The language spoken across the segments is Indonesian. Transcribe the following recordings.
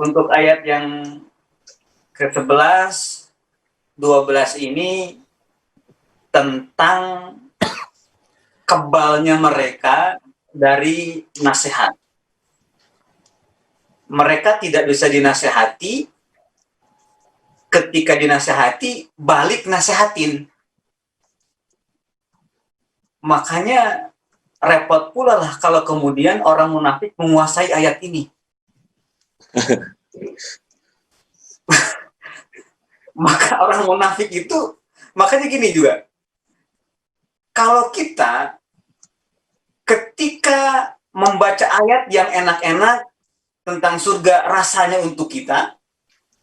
Untuk ayat yang ke-11, 12 ini tentang kebalnya mereka dari nasihat. Mereka tidak bisa dinasehati, ketika dinasehati balik nasehatin. Makanya repot pula lah kalau kemudian orang munafik menguasai ayat ini. Maka orang munafik itu, makanya gini juga, kalau kita ketika membaca ayat yang enak-enak tentang surga rasanya untuk kita,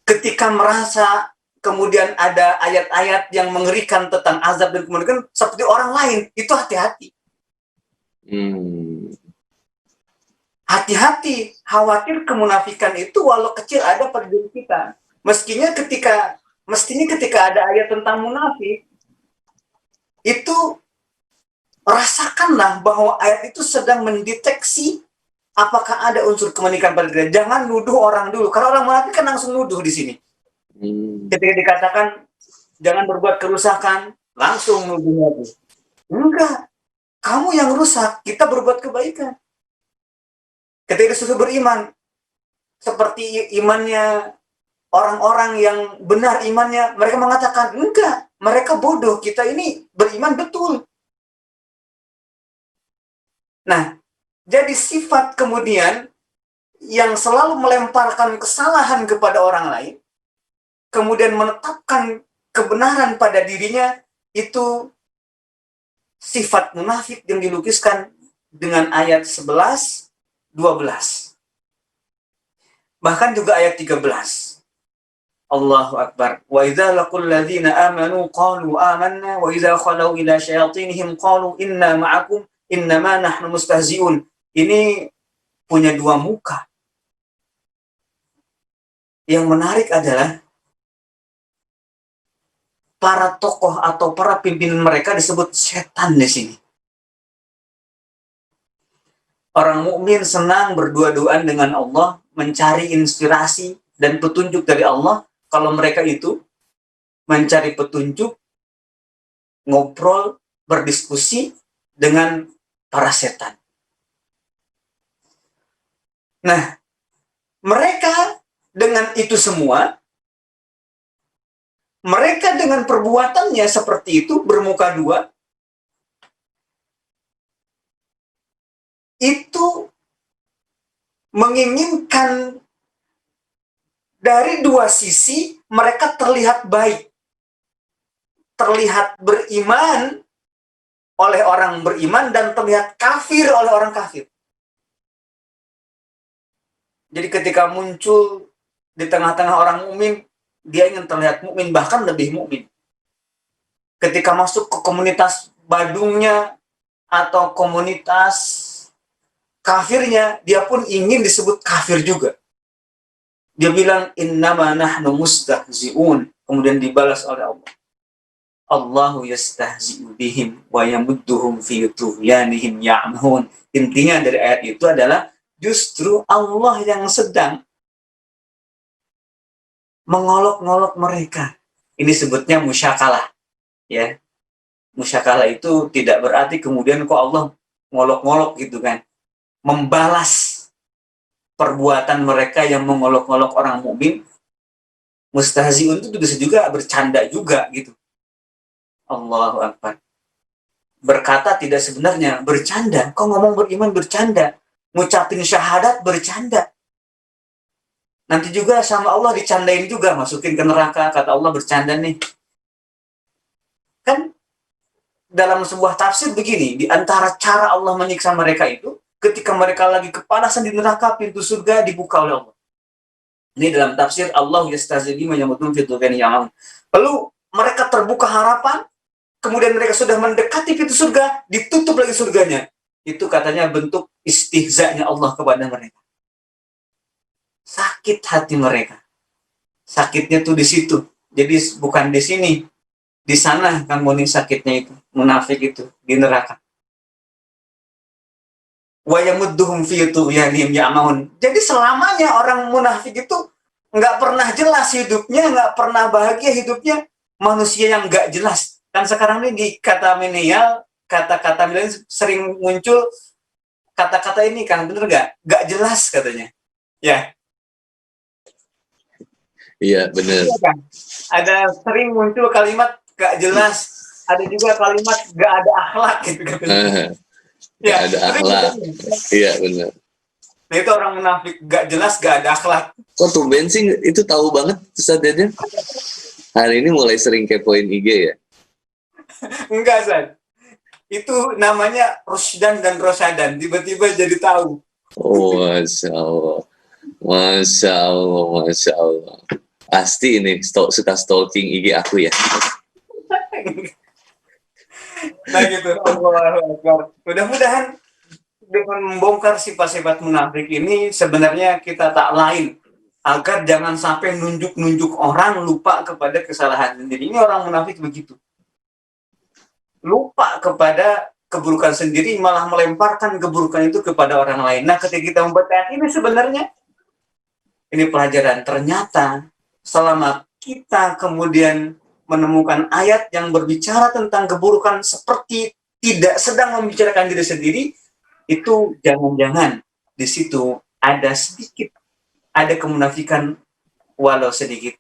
ketika merasa kemudian ada ayat-ayat yang mengerikan tentang azab dan kemudian seperti orang lain, itu hati-hati. Hati-hati, khawatir kemunafikan itu walau kecil ada pada diri kita. Mestinya ketika ada ayat tentang munafik, itu rasakanlah bahwa ayat itu sedang mendeteksi apakah ada unsur kemanikan pada diri. Jangan nuduh orang dulu, karena orang munafik kan langsung nuduh di sini. Ketika dikatakan jangan berbuat kerusakan, langsung nuduh lagi. Enggak, kamu yang rusak, kita berbuat kebaikan. Ketika disuruh beriman, seperti imannya orang-orang yang benar imannya, mereka mengatakan, enggak, mereka bodoh, kita ini beriman betul. Nah, jadi sifat kemudian yang selalu melemparkan kesalahan kepada orang lain, kemudian menetapkan kebenaran pada dirinya, itu sifat munafik yang dilukiskan dengan ayat 11, 12. Bahkan juga ayat 13. Allahu Akbar. Wa idza laqul ladzina amanu qalu amanna wa idza khalu ila syayatinihim qalu inna ma'akum innama nahnu mustahzi'un. Ini punya dua muka. Yang menarik adalah para tokoh atau para pimpinan mereka disebut setan di sini. Orang mukmin senang berdua-duaan dengan Allah, mencari inspirasi dan petunjuk dari Allah. Kalau mereka itu mencari petunjuk, ngobrol, berdiskusi dengan para setan. Nah, mereka dengan itu semua, mereka dengan perbuatannya seperti itu, bermuka dua, itu menginginkan dari dua sisi mereka terlihat baik, terlihat beriman oleh orang beriman dan terlihat kafir oleh orang kafir. Jadi ketika muncul di tengah-tengah orang mukmin, dia ingin terlihat mukmin, bahkan lebih mukmin. Ketika masuk ke komunitas badungnya atau komunitas kafirnya, dia pun ingin disebut kafir juga. Dia bilang innama nahnu mustahzi'un, kemudian dibalas oleh Allah. Allahu yastahzi'u bihim wa yamudduhum fi tughyanihim ya'mahun. Intinya dari ayat itu adalah justru Allah yang sedang mengolok-ngolok mereka. Ini sebutnya musyakalah, ya. Musyakalah itu tidak berarti kemudian kok Allah ngolok-ngolok gitu kan. Membalas perbuatan mereka yang mengolok-ngolok orang mukmin. Mustahzi'un itu bisa juga bercanda juga gitu. Allahu Akbar. Berkata tidak sebenarnya, bercanda. Kok ngomong beriman bercanda? Ngucapin syahadat bercanda. Nanti juga sama Allah dicandain juga, masukin ke neraka, kata Allah bercanda nih. Kan dalam sebuah tafsir begini, di antara cara Allah menyiksa mereka itu, ketika mereka lagi kepanasan di neraka, pintu surga dibuka oleh Allah. Ini dalam tafsir Allah yastahzi'u menyambutun fi tughyanihim. Lalu mereka terbuka harapan, kemudian mereka sudah mendekati pintu surga, ditutup lagi surganya. Itu katanya bentuk istihza'nya Allah kepada mereka. Sakit hati mereka. Sakitnya tuh di situ. Jadi bukan di sini. Di sana kan sakitnya itu, munafik itu, di neraka. wa yamudduhum fi tughyanihim ya'mahun. Jadi selamanya orang munafik itu nggak pernah jelas hidupnya, nggak pernah bahagia hidupnya, manusia yang nggak jelas. Kan sekarang ini di kata milenial, kata-kata milenial sering muncul kata-kata ini kan, bener nggak? Nggak jelas katanya. Ya. Iya, bener. Iya kan? Ada sering muncul kalimat nggak jelas, ada juga kalimat nggak ada akhlak gitu katanya. Nggak ada akhlak. Iya, bener. Nah itu orang munafik, nggak jelas, nggak ada akhlak. Kok tumben sih itu tahu banget Ustaz Deden? Hari ini mulai sering kepoin IG ya? Enggak, San. Itu namanya Rusdan dan Rosadan. Tiba-tiba jadi tahu. Oh, Masya Allah. Masya Allah, Masya Allah. Pasti ini suka stalking IG aku ya. Nah gitu. Mudah-mudahan dengan membongkar sifat-sifat munafik ini sebenarnya kita tak lain agar jangan sampai nunjuk-nunjuk orang lupa kepada kesalahan sendiri. Ini orang munafik begitu. Lupa kepada keburukan sendiri, malah melemparkan keburukan itu kepada orang lain. Nah, ketika kita membuat ayat ini sebenarnya, ini pelajaran. Ternyata, selama kita kemudian menemukan ayat yang berbicara tentang keburukan seperti tidak sedang membicarakan diri sendiri, itu jangan-jangan di situ ada sedikit, ada kemunafikan walau sedikit.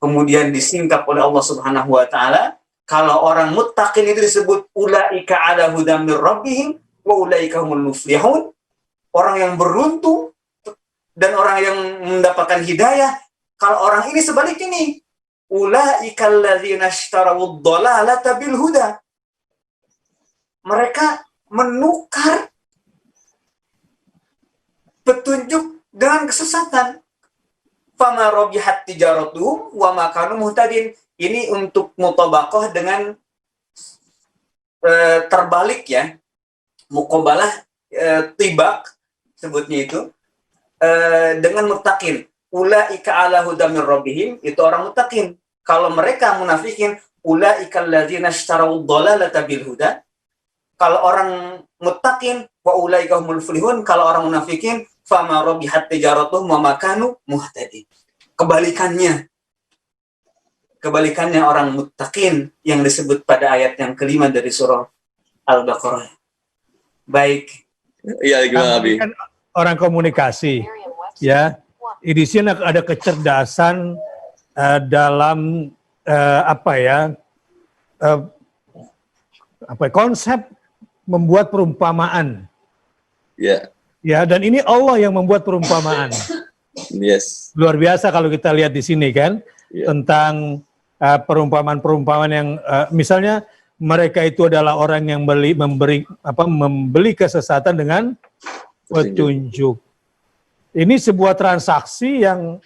Kemudian disingkap oleh Allah Subhanahu wa Ta'ala. Kalau orang muttaqin itu disebut ulaika ala hudam mir rabbihim wa ulaika humul muflihun. Orang yang beruntung dan orang yang mendapatkan hidayah. Kalau orang ini sebalik ini, ulaika alladzina ishtaraw ad-dhalalata bil huda. Mereka menukar petunjuk dengan kesesatan. Fama rabihat tijaratuhum wa ma kanu muhtadin. Ini untuk mutabaqah dengan terbalik ya, muqabalah tibak sebutnya itu dengan muttaqin. Ulaika ala hudam mir rabbihim, itu orang muttaqin. Kalau mereka munafikin, ulaika alladzina ishtaraw ad-dhalalata bil huda. Kalau orang muttaqin, wa ulaika humul muflihun. Kalau orang munafikin, fama rabihat tijaratuhum wa ma kanu muhtadin. Kebalikannya orang muttaqin yang disebut pada ayat yang kelima dari surah Al-Baqarah. Baik. Iya, gimana Abi? Kan orang komunikasi, ya. Di sini ada kecerdasan dalam konsep membuat perumpamaan. Ya. Ya, dan ini Allah yang membuat perumpamaan. Yes. Luar biasa kalau kita lihat di sini kan, tentang perumpamaan-perumpamaan yang misalnya mereka itu adalah orang yang membeli kesesatan dengan petunjuk. Ini sebuah transaksi yang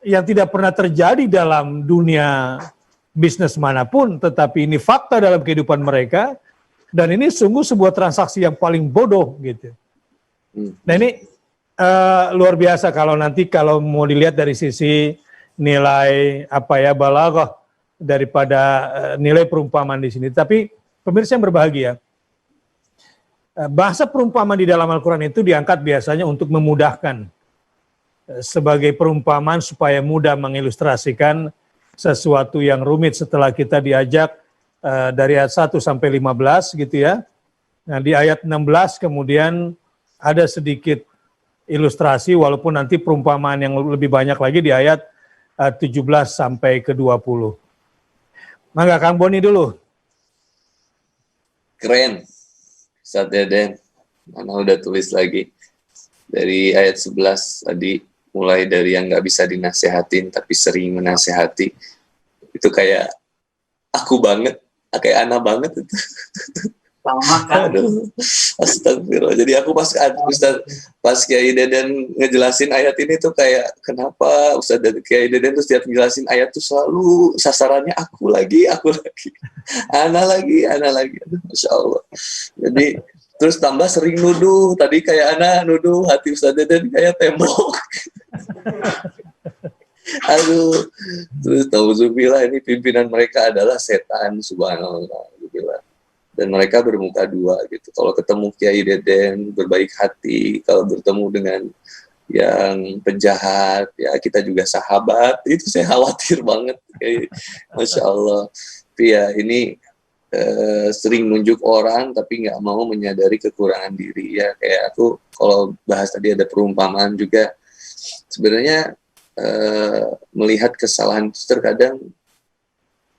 tidak pernah terjadi dalam dunia bisnis manapun, tetapi ini fakta dalam kehidupan mereka, dan ini sungguh sebuah transaksi yang paling bodoh gitu. Nah ini luar biasa kalau mau dilihat dari sisi nilai balaghah daripada nilai perumpamaan di sini. Tapi pemirsa yang berbahagia, bahasa perumpamaan di dalam Al-Quran itu diangkat biasanya untuk memudahkan sebagai perumpamaan supaya mudah mengilustrasikan sesuatu yang rumit setelah kita diajak dari ayat 1 sampai 15 gitu ya. Nah di ayat 16 kemudian ada sedikit ilustrasi walaupun nanti perumpamaan yang lebih banyak lagi di ayat 17 sampai ke 20. Mangga Kang Boni dulu. Keren. Ustaz Deden. Mana udah tulis lagi. Dari ayat 11 tadi, mulai dari yang nggak bisa dinasehatin tapi sering menasehati. Itu kayak aku banget, kayak Ana banget itu. Sama kan. Aduh, astagfirullah. Jadi aku pas Kiai Deden ngejelasin ayat ini tuh kayak kenapa Ustaz Kiai Deden tuh setiap ngejelasin ayat tuh selalu sasarannya aku lagi, Ana lagi. Aduh, Masya Allah. Jadi terus tambah sering nuduh. Tadi kayak Ana nuduh hati Ustaz Deden kayak tembok. Aduh. Terus tauzubillah, ini pimpinan mereka adalah setan, subhanallah. dan mereka bermuka dua gitu. Kalau ketemu Kiai Deden berbaik hati, kalau bertemu dengan yang penjahat, ya kita juga sahabat. Itu saya khawatir banget. Masya Allah. Tapi ya ini sering nunjuk orang tapi nggak mau menyadari kekurangan diri. Ya kayak aku kalau bahas tadi ada perumpamaan juga. Sebenarnya melihat kesalahan itu terkadang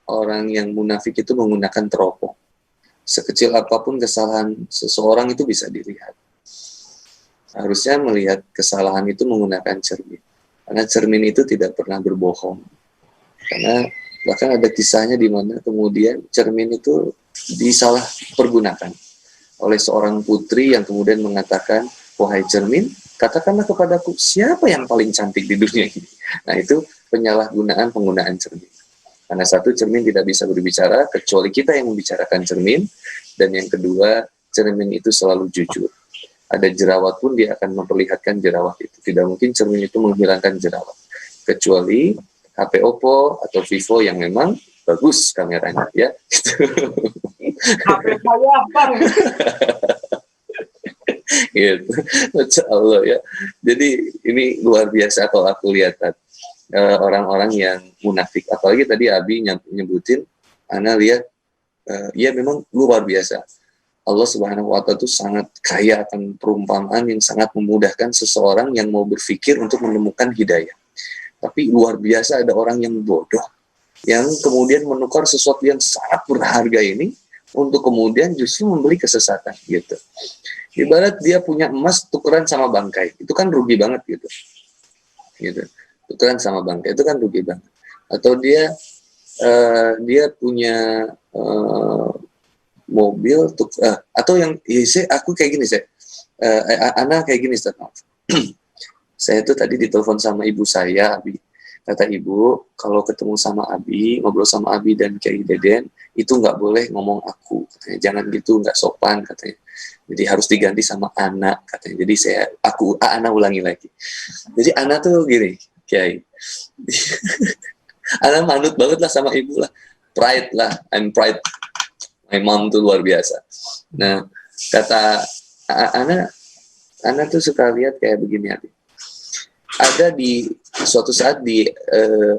orang yang munafik itu menggunakan teropong. Sekecil apapun kesalahan seseorang itu bisa dilihat. Harusnya melihat kesalahan itu menggunakan cermin. Karena cermin itu tidak pernah berbohong. Karena bahkan ada kisahnya di mana kemudian cermin itu disalah pergunakan oleh seorang putri yang kemudian mengatakan, wahai cermin, katakanlah kepadaku, siapa yang paling cantik di dunia ini? Nah itu penyalahgunaan penggunaan cermin. Karena satu, cermin tidak bisa berbicara kecuali kita yang membicarakan cermin, dan yang kedua, cermin itu selalu jujur. Ada jerawat pun dia akan memperlihatkan jerawat itu. Tidak mungkin cermin itu menghilangkan jerawat. Kecuali HP Oppo atau Vivo yang memang bagus kameranya, ya. HP saya, Bang. Gitu. Masya Allah ya. Jadi ini luar biasa kalau aku lihat orang-orang yang munafik. Apalagi tadi Abi nyebutin, Ana lihat, ya memang luar biasa. Allah Subhanahu wa Ta'ala itu sangat kaya akan perumpamaan yang sangat memudahkan seseorang yang mau berpikir untuk menemukan hidayah. Tapi luar biasa ada orang yang bodoh, yang kemudian menukar sesuatu yang sangat berharga ini untuk kemudian justru membeli kesesatan gitu. Ibarat dia punya emas tukeran sama bangkai, itu kan rugi banget gitu. Tukeran sama bangkai itu kan rugi banget. Atau dia punya mobil atau yang aku kayak gini Ana kayak gini Ustaz. Saya tuh tadi ditelepon sama ibu saya, Abi. Kata ibu, kalau ketemu sama Abi, ngobrol sama Abi dan Kiai Deden, itu nggak boleh ngomong aku. Katanya, jangan gitu, nggak sopan katanya. Jadi harus diganti sama Ana katanya. Jadi Ana ulangi lagi. Jadi Ana tuh gini, Kiai. Ana manut banget lah sama ibu lah. Pride lah, I'm pride. My mom tuh luar biasa. Nah, kata Ana tuh suka lihat kayak begini, Abi. Ada di suatu saat di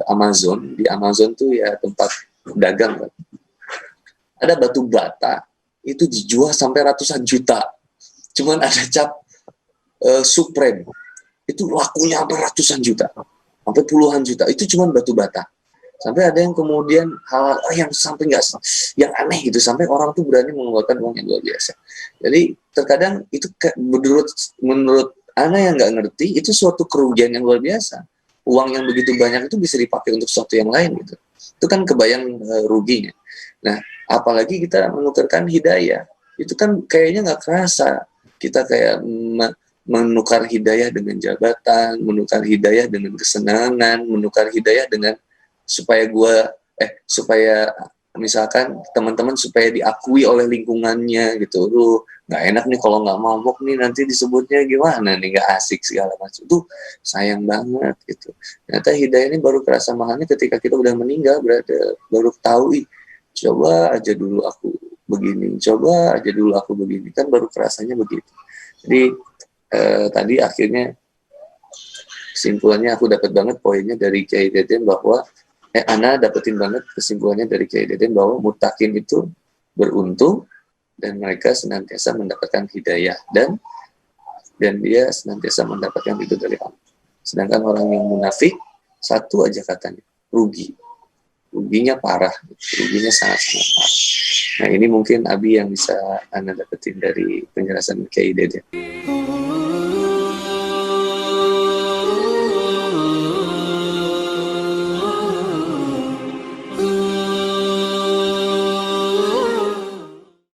Amazon tuh ya tempat dagang kan. Ada batu bata itu dijual sampai ratusan juta. Cuman ada cap Supreme itu lakunya sampai ratusan juta, sampai puluhan juta. Itu cuman batu bata. Sampai ada yang kemudian hal yang sampai yang aneh gitu, sampai orang tuh berani mengeluarkan uang yang luar biasa. Jadi terkadang itu menurut Ana yang nggak ngerti, itu suatu kerugian yang luar biasa. Uang yang begitu banyak itu bisa dipakai untuk sesuatu yang lain gitu. Itu kan kebayang ruginya. Nah, apalagi kita menukarkan hidayah, itu kan kayaknya nggak kerasa. Kita kayak menukar hidayah dengan jabatan, menukar hidayah dengan kesenangan, menukar hidayah dengan supaya misalkan teman-teman supaya diakui oleh lingkungannya gitu. Lu nggak enak nih kalau nggak mabok nih, nanti disebutnya gimana nih, nggak asik segala macam. Itu sayang banget gitu. Ternyata hidayah ini baru kerasa mahalnya ketika kita udah meninggal, baru tahu, coba aja dulu aku begini, coba aja dulu aku begini, kan baru kerasanya begitu. Jadi tadi akhirnya kesimpulannya aku dapat banget poinnya dari Kiai Deden bahwa Ana dapetin banget kesimpulannya dari Kiai Deden bahwa muttaqin itu beruntung dan mereka senantiasa mendapatkan hidayah dan dia senantiasa mendapatkan itu dari Allah. Sedangkan orang yang munafik, satu aja katanya, ruginya parah, ruginya sangat-sangat parah. Nah ini mungkin Abi yang bisa Ana dapetin dari penjelasan Kiai Deden.